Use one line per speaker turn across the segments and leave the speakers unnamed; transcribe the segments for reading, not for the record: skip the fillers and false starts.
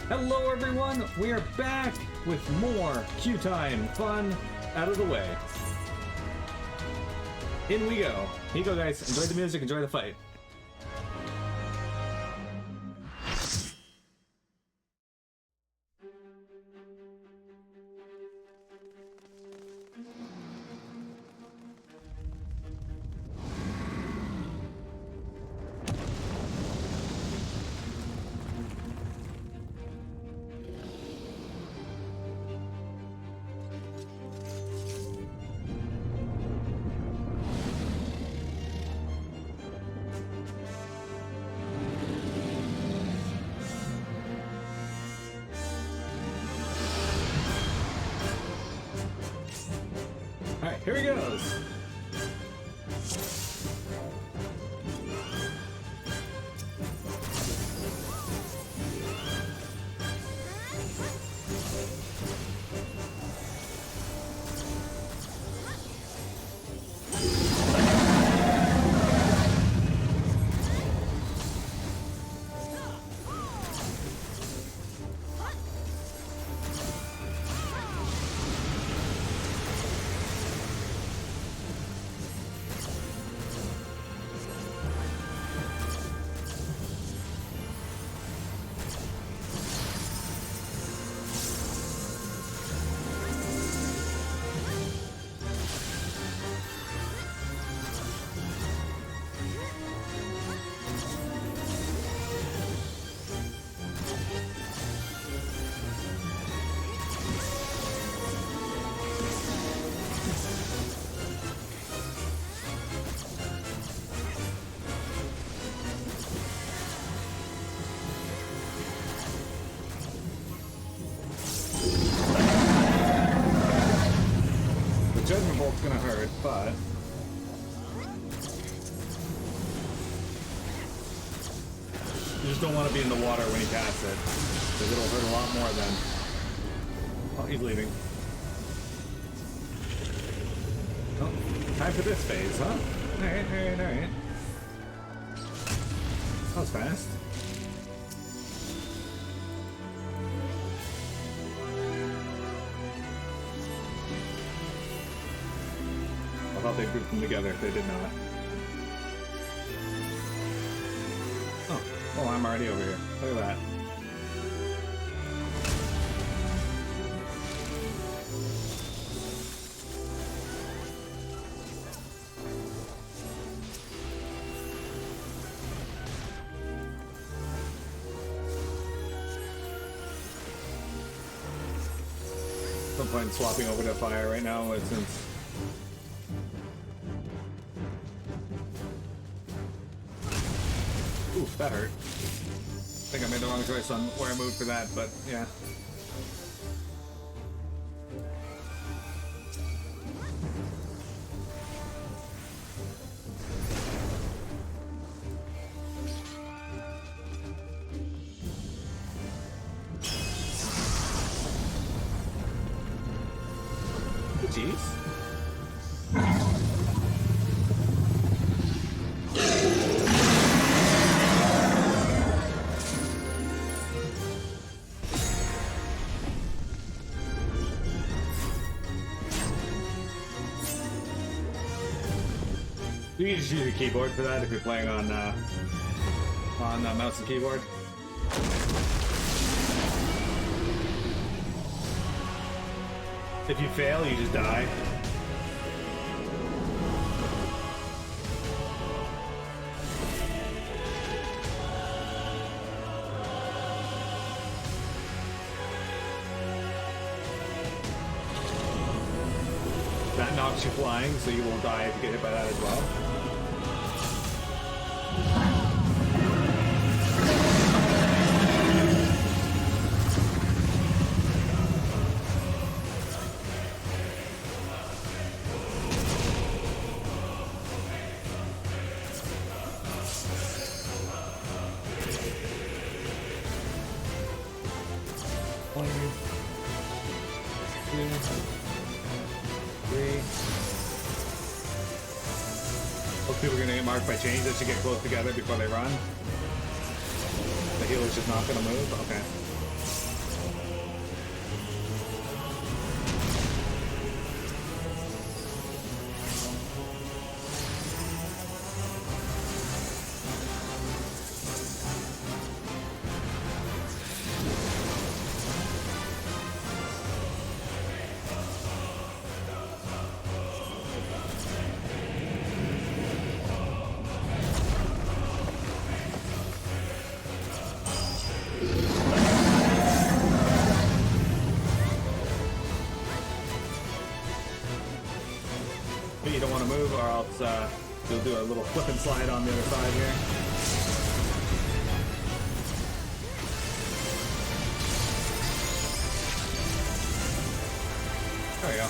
Hello everyone, we are back with more queue time fun out of the way. In we go. Here you go guys, enjoy the music, enjoy the fight. Alright, here he goes! Judgment Bolt's gonna hurt, but you just don't want to be in the water when you cast it, because it'll hurt a lot more than... Oh, he's leaving. Oh, time for this phase, huh? Alright, alright, alright. That was fast. I thought they grouped them together. They did not. Oh, I'm already over here. Look at that. No point in swapping over to fire right now since... Oof, that hurt. I think I made the wrong choice on where I moved for that, but yeah. Jeez. You can just use your keyboard for that if you're playing on mouse and keyboard. If you fail, you just die. That knocks you flying, so you will die if you get hit by that as well. Most people are going to get marked by chains that should get close together before they run. The healer's just not going to move? Okay. or else we'll do a little flip and slide on the other side here. There we go.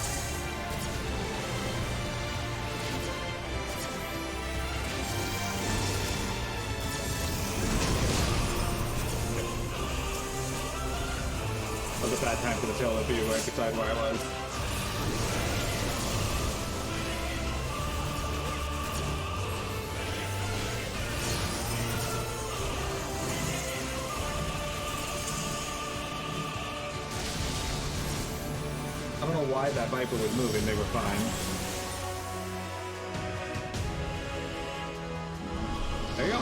That was a bad time for the tail of you right beside where I was. I don't know why that Viper was moving, they were fine. There you go.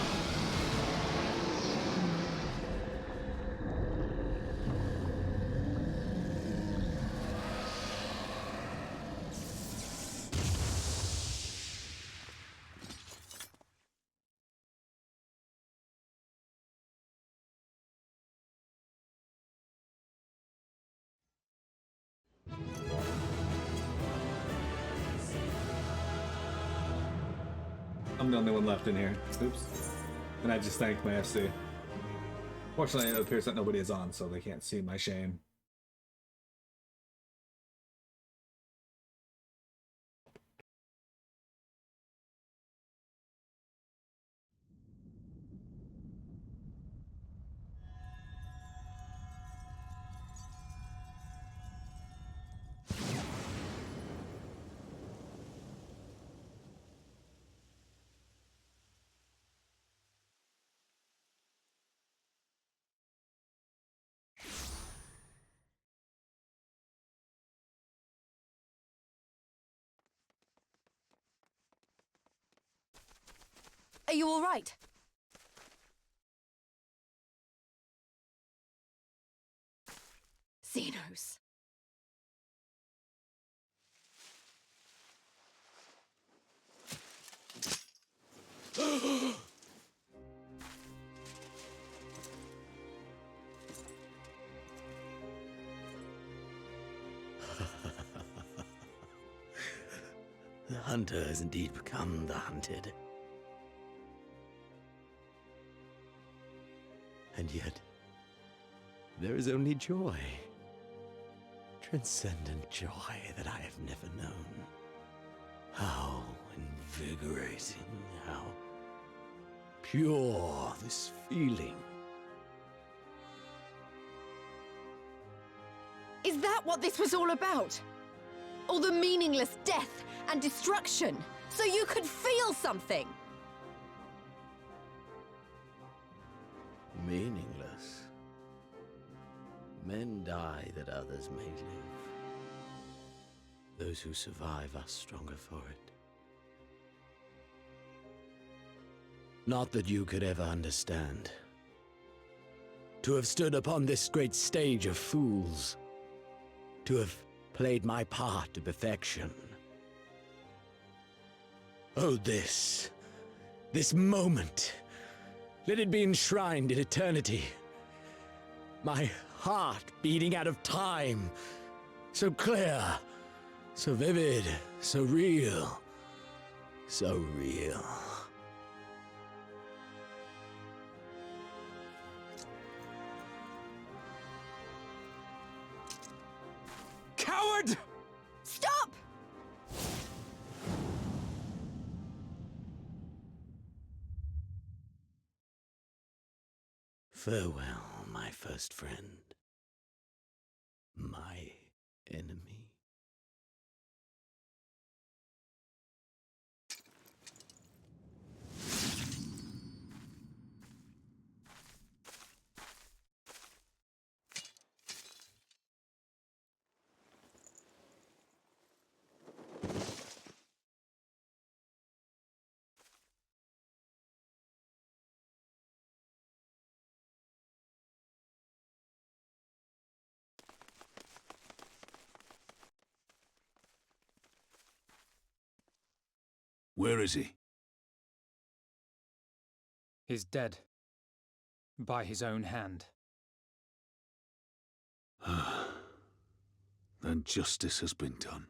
I'm the only one left in here. Oops. And I just thanked my FC. Fortunately, it appears that nobody is on, so they can't see my shame.
Are you all right? Zenos.
The hunter has indeed become the hunted. And yet, there is only joy. Transcendent joy that I have never known. How invigorating, how pure this feeling.
Is that what this was all about? All the meaningless death and destruction, so you could feel something?
Meaningless. Men die that others may live. Those who survive are stronger for it. Not that you could ever understand. To have stood upon this great stage of fools. To have played my part to perfection. Oh, this moment. Let it be enshrined in eternity. My heart beating out of time. So clear, so vivid, so real. So real. Coward!
Stop!
Farewell, my first friend. My enemy.
Where is he?
He's dead. By his own hand.
Then justice has been done.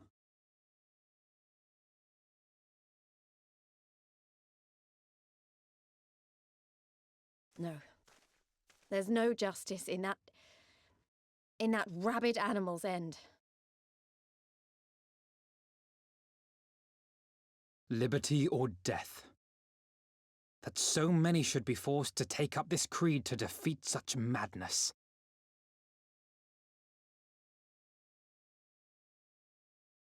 No. There's no justice in that rabid animal's end.
Liberty or death. That so many should be forced to take up this creed to defeat such madness.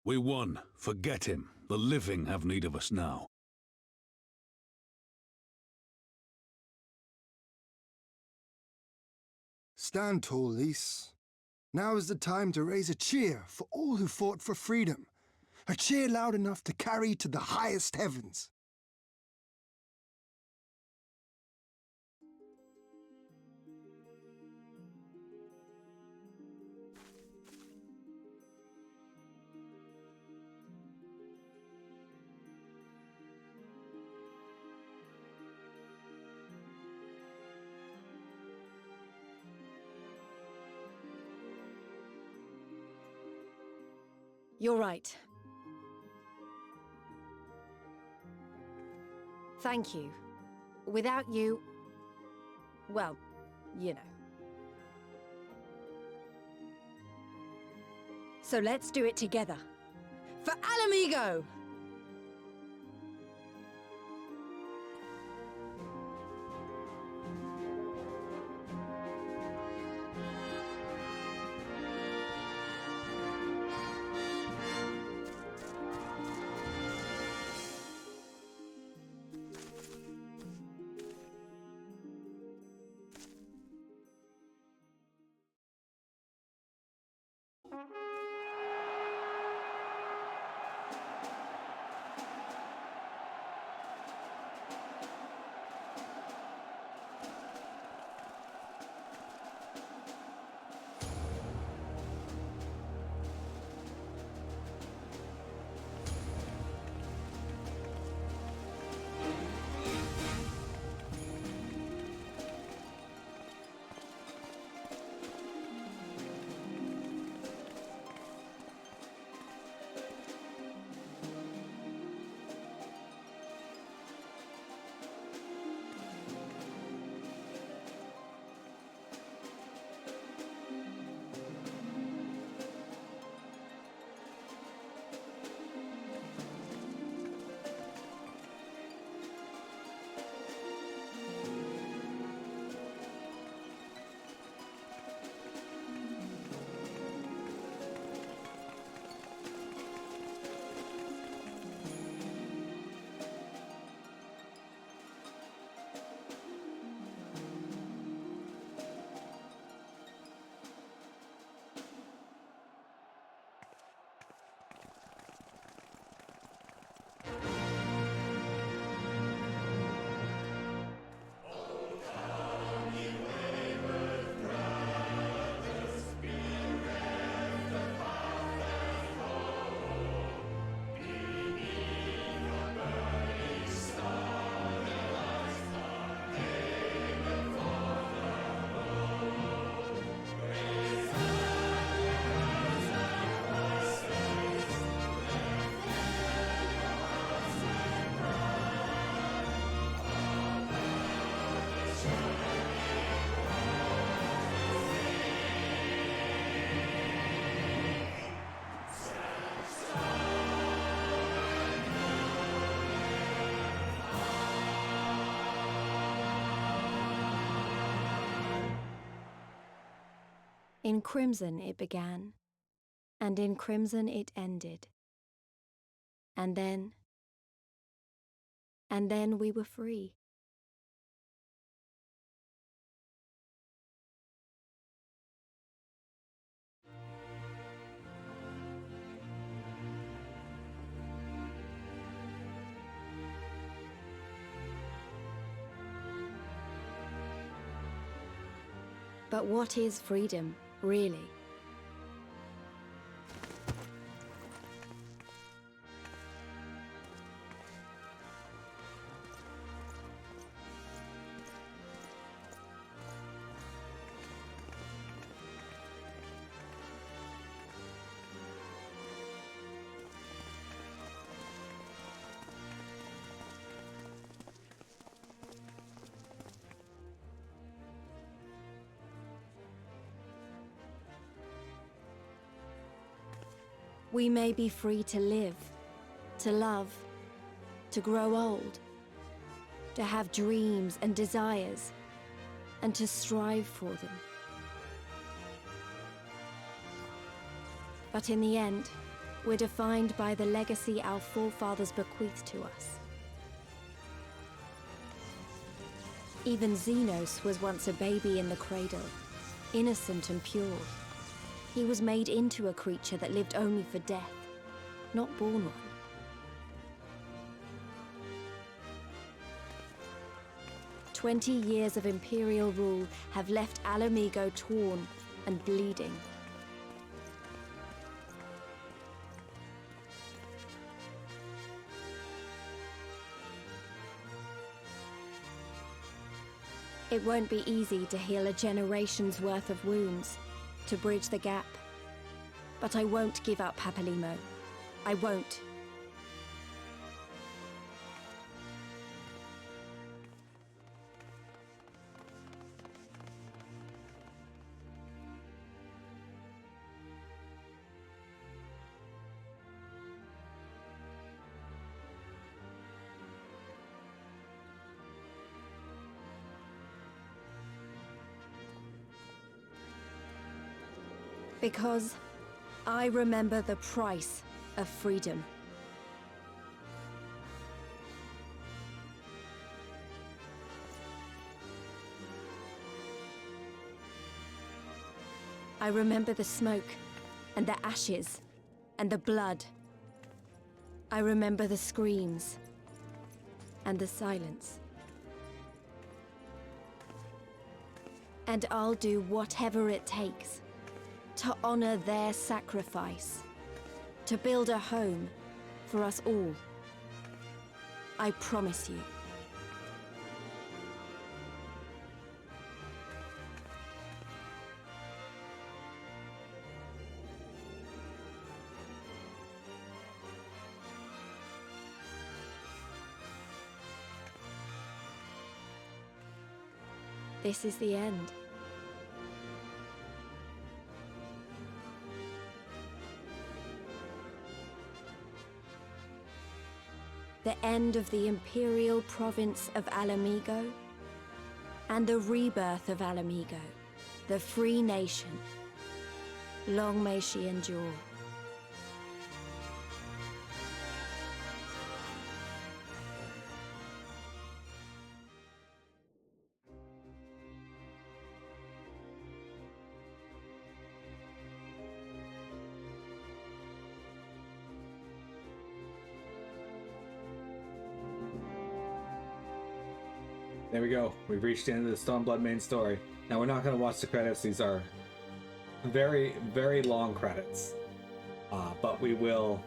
We won. Forget him. The living have need of us now.
Stand tall, Lys. Now is the time to raise a cheer for all who fought for freedom. A cheer loud enough to carry to the highest heavens.
You're right. Thank you. Without you... well, you know. So let's do it together. For Mhigo! In crimson it began, and in crimson it ended. And then we were free. But what is freedom, really? We may be free to live, to love, to grow old, to have dreams and desires, and to strive for them. But in the end, we're defined by the legacy our forefathers bequeathed to us. Even Zenos was once a baby in the cradle, innocent and pure. He was made into a creature that lived only for death, not born one. "20 years of Imperial rule have left Mhigo torn and bleeding. It won't be easy to heal a generation's worth of wounds, to bridge the gap. But I won't give up, Papalimo. I won't. Because I remember the price of freedom. I remember the smoke, and the ashes, and the blood. I remember the screams, and the silence. And I'll do whatever it takes to honor their sacrifice, to build a home for us all. I promise you. This is the end. The end of the Imperial province of Mhigo, and the rebirth of Mhigo, the free nation. Long may she endure.
There we go. We've reached the end of the Stormblood main story. Now we're not going to watch the credits. These are very, very long credits. But we will...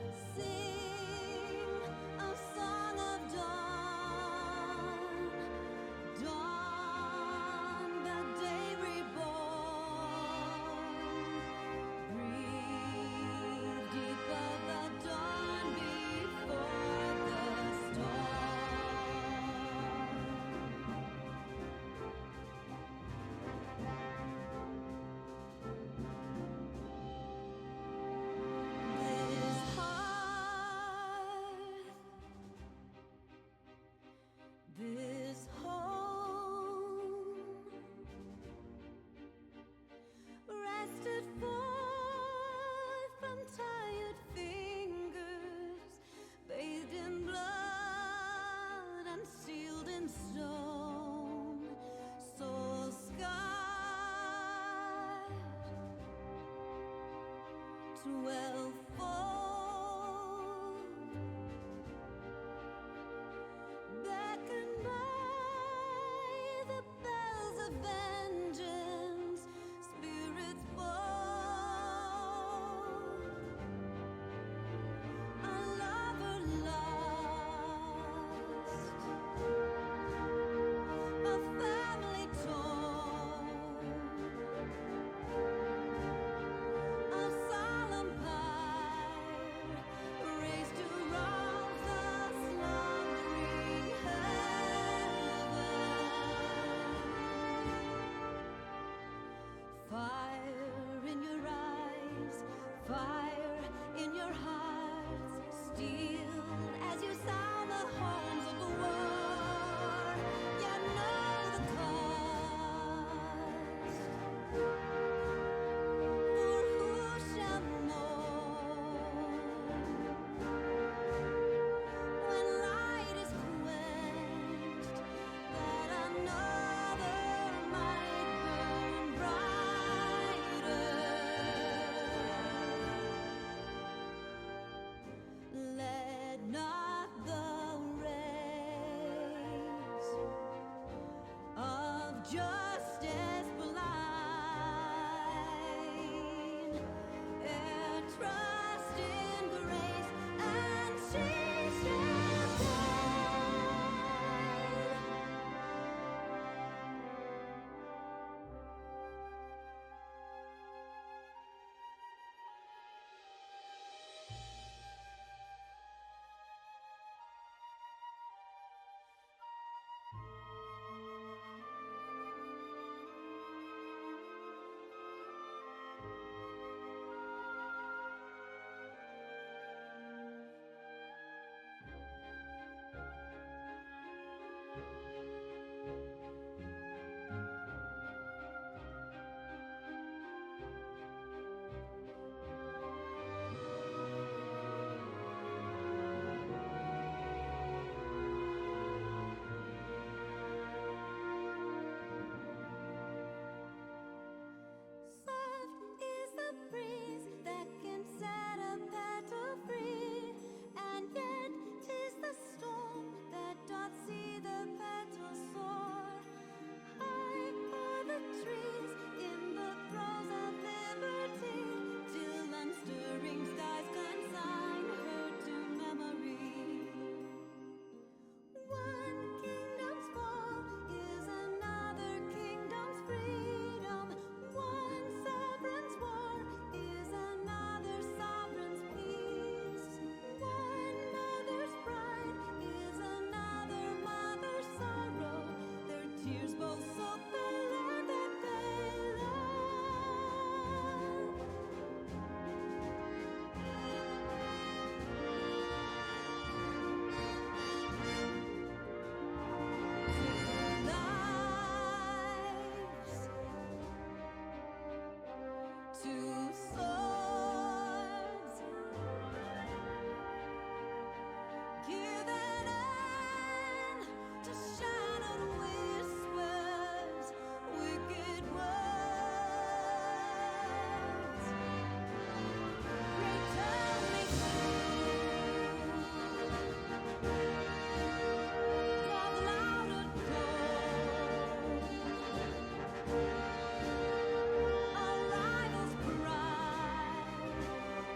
Fire in your eyes, fire in your two swords. Give an end to shattered whispers, wicked words. Return me God's louder our rivals' pride,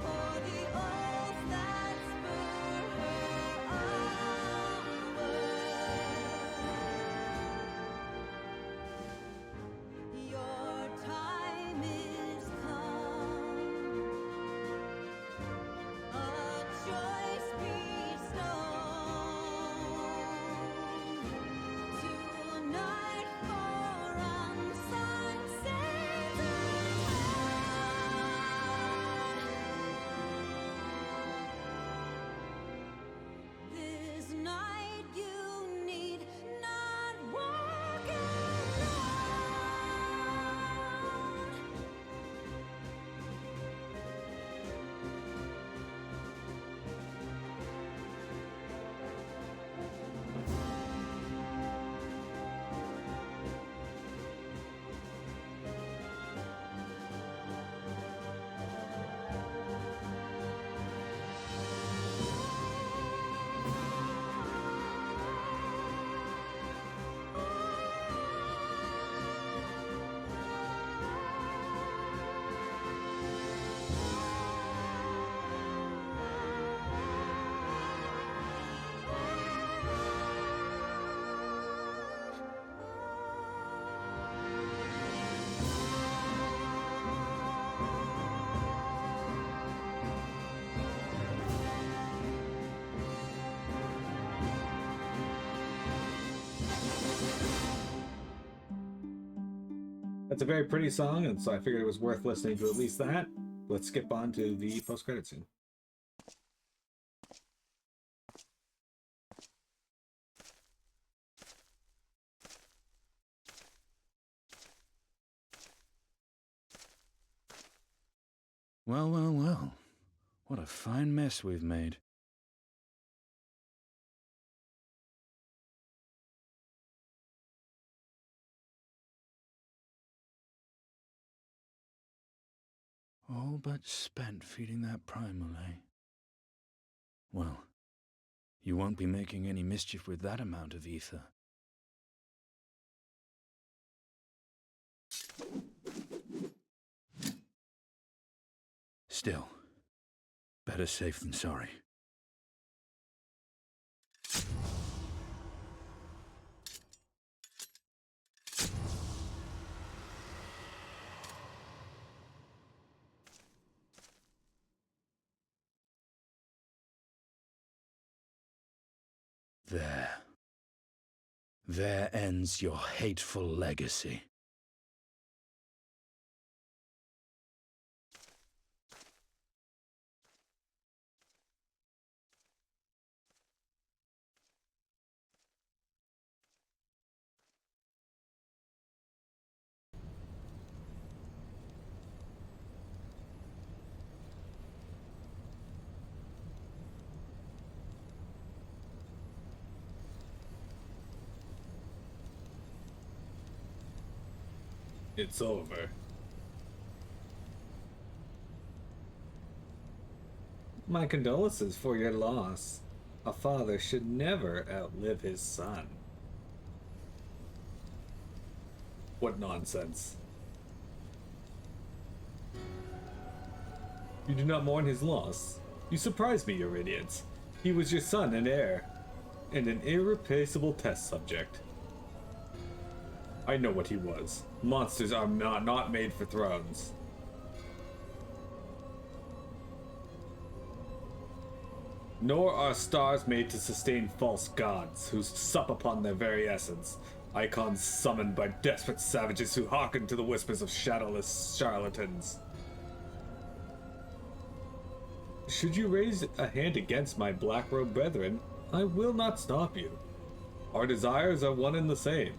or the oaths that spur her onward. Your time is come, a choice bestowed. Tonight for unsung sins this night you need not walk alone.
That's a very pretty song, and so I figured it was worth listening to at least that. Let's skip on to the post-credit scene.
Well, well, well. What a fine mess we've made. All but spent feeding that primal, eh? Well, you won't be making any mischief with that amount of ether. Still, better safe than sorry. There. There ends your hateful legacy.
It's over. My condolences for your loss. A father should never outlive his son. What nonsense. You do not mourn his loss. You surprise me, your idiots. He was your son and heir, and an irreplaceable test subject. I know what he was. Monsters are not made for thrones. Nor are stars made to sustain false gods, who sup upon their very essence. Icons summoned by desperate savages who hearken to the whispers of shadowless charlatans. Should you raise a hand against my black-robed brethren, I will not stop you. Our desires are one and the same.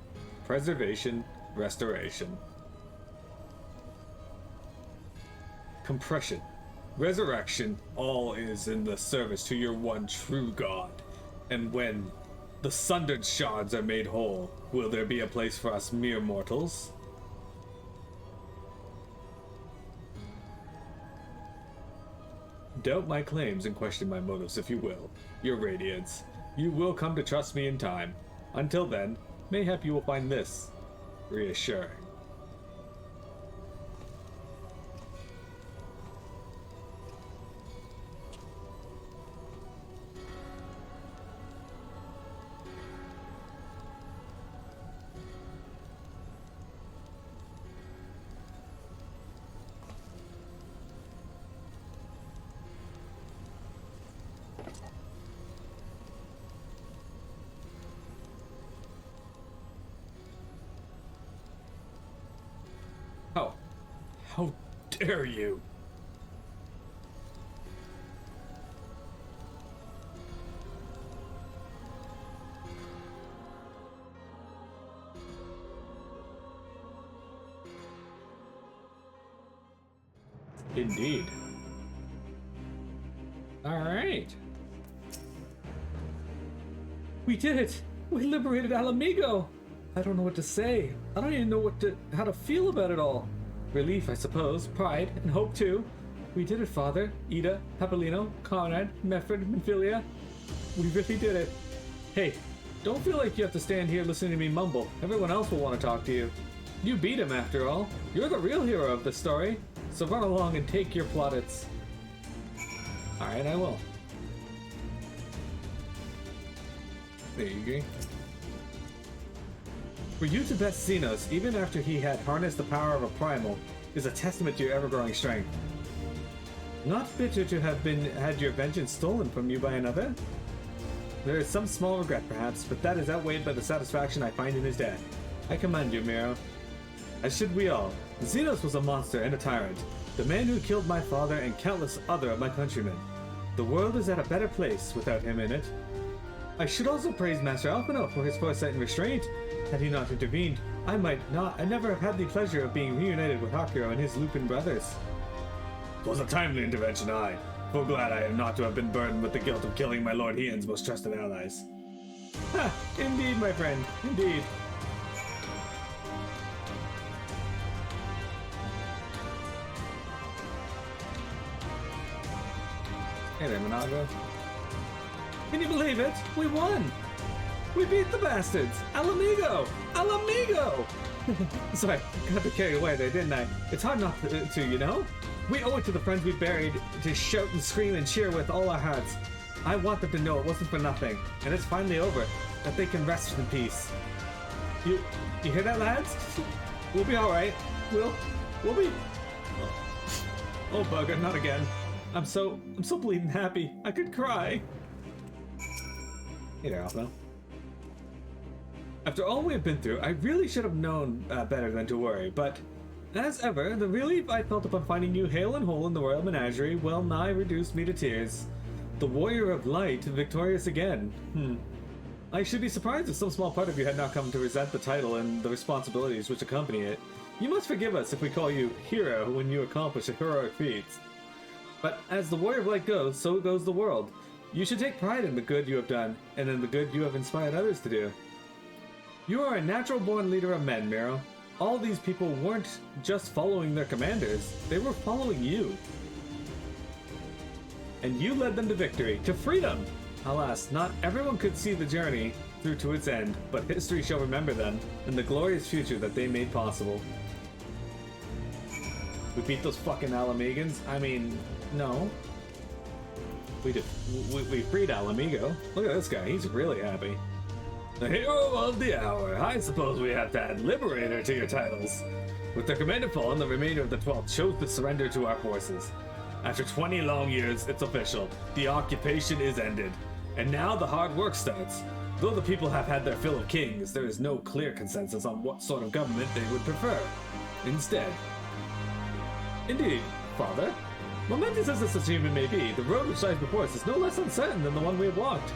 Preservation, restoration. compression, resurrection, all is in the service to your one true God. And when the sundered shards are made whole, will there be a place for us mere mortals? Doubt my claims and question my motives if you will, your radiance. You will come to trust me in time. Until then, mayhap you will find this reassuring. How dare you? Indeed.
All right. We did it! We liberated Alamigo! I don't know what to say. I don't even know how to feel about it all. Relief, I suppose. Pride. And hope, too. We did it, Father. Ida, Papalino, Conrad, Meffred, Minfilia. We really did it. Hey, don't feel like you have to stand here listening to me mumble. Everyone else will want to talk to you. You beat him, after all. You're the real hero of the story. So run along and take your plaudits. Alright, I will.
There you go. For you to best Zenos, even after he had harnessed the power of a primal, is a testament to your ever-growing strength. Not bitter to have had your vengeance stolen from you by another? There is some small regret, perhaps, but that is outweighed by the satisfaction I find in his death. I commend you, Mhigo. As should we all. Zenos was a monster and a tyrant, the man who killed my father and countless other of my countrymen. The world is at a better place without him in it. I should also praise Master Alphino for his foresight and restraint. Had he not intervened, I never have had the pleasure of being reunited with Hakuro and his Lupin brothers. 'Twas a timely intervention, aye. Full glad I am not to have been burdened with the guilt of killing my Lord Hien's most trusted allies. Ha! Indeed, my friend, indeed. Hey there, Mhigo.
Can you believe it? We won! We beat the bastards! Alamigo! Alamigo! Sorry, got to carry away there, didn't I? It's hard not to, you know? We owe it to the friends we buried to shout and scream and cheer with all our hearts. I want them to know it wasn't for nothing, and it's finally over, that they can rest in peace. You hear that, lads? We'll be alright. We'll be... Oh, bugger, not again. I'm so bleeding happy. I could cry.
Hey there, Alpha. After all we have been through, I really should have known better than to worry, but as ever, the relief I felt upon finding you hale and whole in the royal menagerie well nigh reduced me to tears. The warrior of light, victorious again. I should be surprised if some small part of you had not come to resent the title and the responsibilities which accompany it. You must forgive us if we call you hero when you accomplish a heroic feat. But as the warrior of light goes, so goes the world. You should take pride in the good you have done, and in the good you have inspired others to do. You are a natural-born leader of men, Mhigo. All these people weren't just following their commanders, they were following you. And you led them to victory, to freedom! Alas, not everyone could see the journey through to its end, but history shall remember them, and the glorious future that they made possible. We beat those fucking Alamegans? I mean, no. We freed Alamigo. Look at this guy, he's really happy. The hero of the hour. I suppose we have to add Liberator to your titles. With their commander fallen, the remainder of the 12th chose to surrender to our forces. After 20 long years, it's official. The occupation is ended. And now the hard work starts. Though the people have had their fill of kings, there is no clear consensus on what sort of government they would prefer. Instead. Indeed, Father. Momentous as this achievement may be, the road which lies before us is no less uncertain than the one we have walked.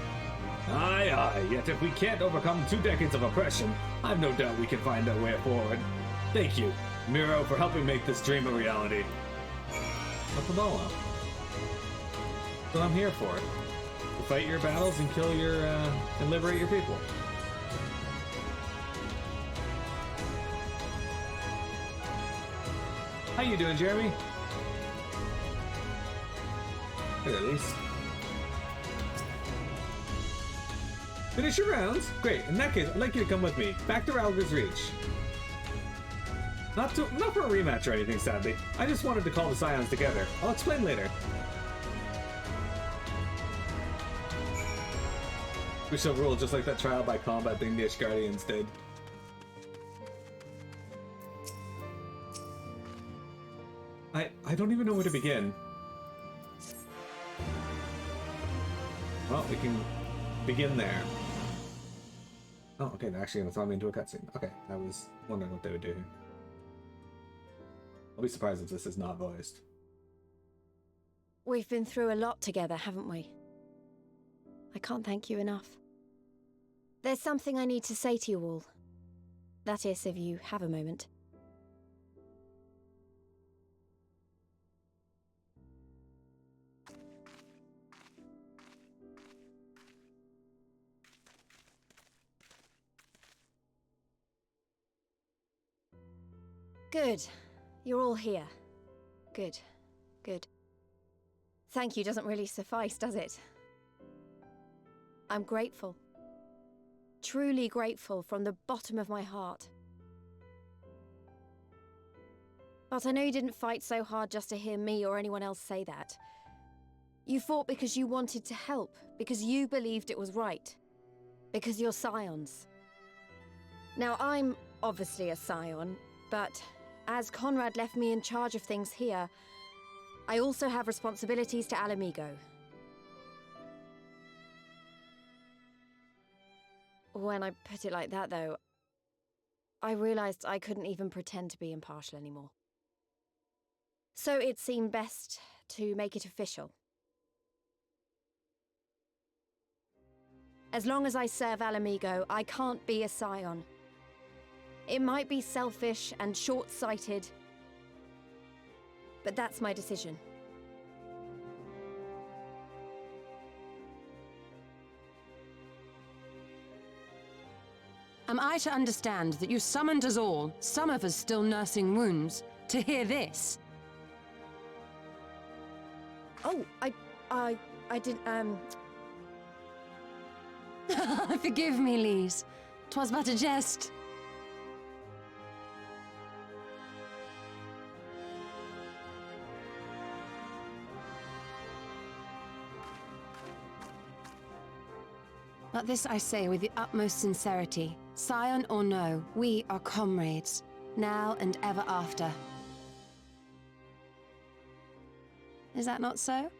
Aye, yet if we can't overcome 2 decades of oppression, I've no doubt we can find our way forward. Thank you, Mhigo, for helping make this dream a reality. a problem. That's what I'm here for. To fight your battles and kill your, and liberate your people. How you doing, Jeremy? Good, at least. Finish your rounds? Great. In that case, I'd like you to come with me. Back to Ralgar's Reach. Not for a rematch or anything, sadly. I just wanted to call the Scions together. I'll explain later. We shall rule just like that trial by combat thing the Ishgardians did. I don't even know where to begin. Well, we can begin there. Oh, okay, they're actually gonna throw me into a cutscene. Okay, I was wondering what they would do here. I'll be surprised if this is not voiced.
We've been through a lot together, haven't we? I can't thank you enough. There's something I need to say to you all. That is, if you have a moment. Good. You're all here. Good. Good. Thank you doesn't really suffice, does it? I'm grateful. Truly grateful from the bottom of my heart. But I know you didn't fight so hard just to hear me or anyone else say that. You fought because you wanted to help, because you believed it was right. Because you're Scions. Now, I'm obviously a Scion, but as Conrad left me in charge of things here, I also have responsibilities to Ala Mhigo. When I put it like that, though, I realized I couldn't even pretend to be impartial anymore. So it seemed best to make it official. As long as I serve Ala Mhigo, I can't be a Scion. It might be selfish and short-sighted, but that's my decision.
Am I to understand that you summoned us all, some of us still nursing wounds, to hear this?
Oh, I didn't,
Forgive me, Lise. 'Twas but a jest. But this I say with the utmost sincerity. Scion or no, we are comrades, now and ever after. Is that not so?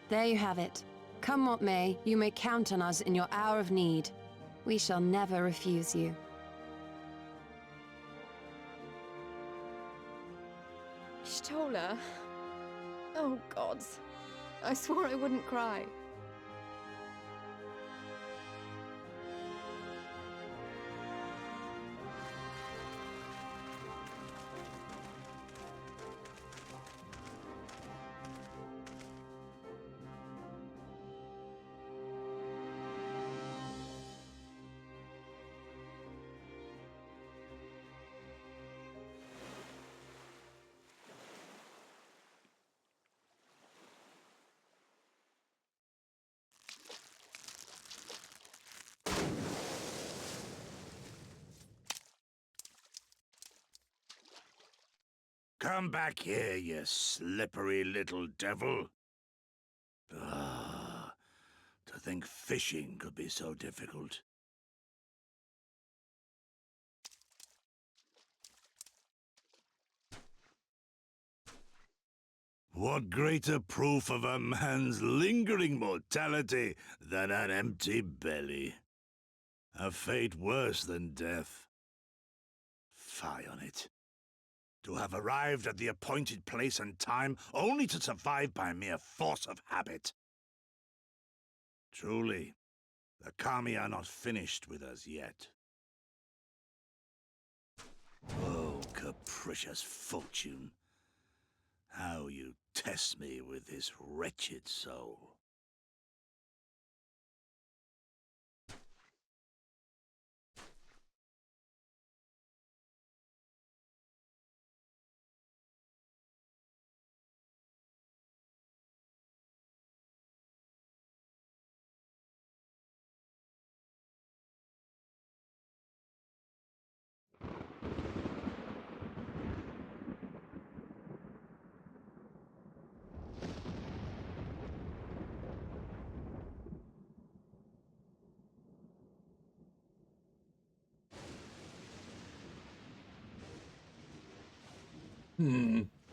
There you have it. Come what may, you may count on us in your hour of need. We shall never refuse you.
Stola. Oh, gods. I swore I wouldn't cry.
Come back here, you slippery little devil. Ah, to think fishing could be so difficult. What greater proof of a man's lingering mortality than an empty belly? A fate worse than death. Fie on it. To have arrived at the appointed place and time only to survive by mere force of habit. Truly, the Kami are not finished with us yet. Oh, capricious fortune. How you test me with this wretched soul.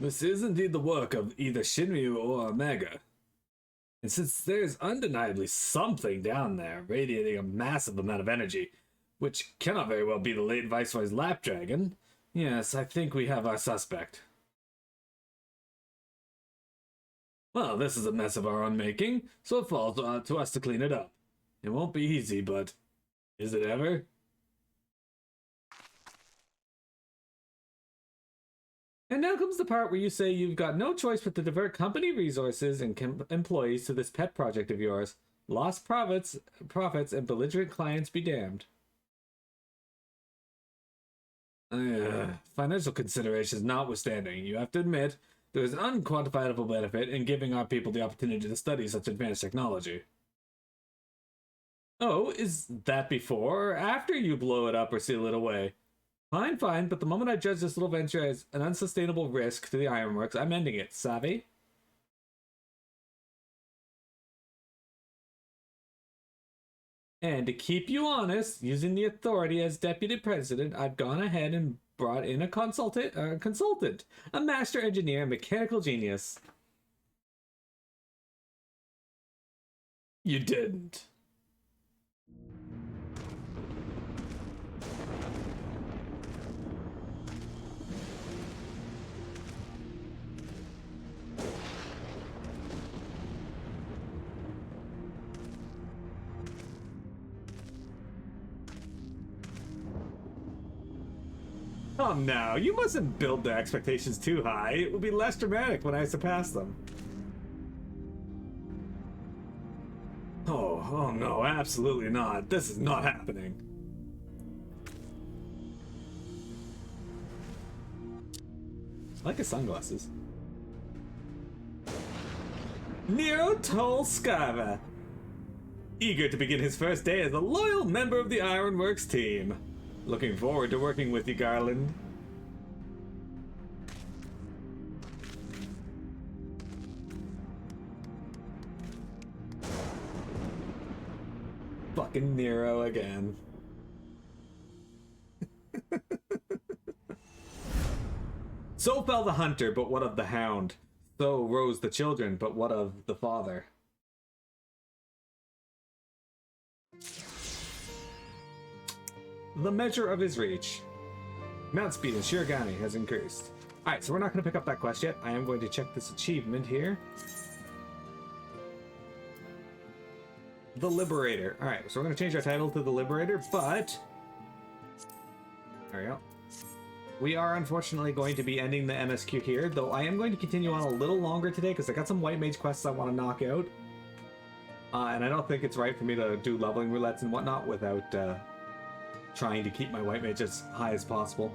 This is indeed the work of either Shinryu or Omega. And since there's undeniably something down there radiating a massive amount of energy, which cannot very well be the late Viceroy's lap dragon, yes, I think we have our suspect. Well, this is a mess of our own making, so it falls to us to clean it up. It won't be easy, but is it ever? And now comes the part where you say you've got no choice but to divert company resources and employees to this pet project of yours. Lost profits and belligerent clients be damned. Financial considerations notwithstanding, you have to admit there is an unquantifiable benefit in giving our people the opportunity to study such advanced technology. Oh, is that before or after you blow it up or seal it away? Fine, but the moment I judge this little venture as an unsustainable risk to the ironworks, I'm ending it, savvy? And to keep you honest, using the authority as deputy president, I've gone ahead and brought in a consultant, a master engineer, mechanical genius. You didn't. Come now, you mustn't build the expectations too high. It will be less dramatic when I surpass them. Oh no, absolutely not. This is not happening. I like his sunglasses. Nero Tolskava, eager to begin his first day as a loyal member of the Ironworks team. Looking forward to working with you, Garland. Fucking Nero again. So fell the hunter, but what of the hound? So rose the children, but what of the father? The measure of his reach. Mount speed in Shirogane has increased. Alright, so we're not going to pick up that quest yet. I am going to check this achievement here. The Liberator. Alright, so we're going to change our title to The Liberator, but... There we go. We are unfortunately going to be ending the MSQ here, though I am going to continue on a little longer today because I got some White Mage quests I want to knock out. And I don't think it's right for me to do leveling roulettes and whatnot without... trying to keep my White Mage as high as possible.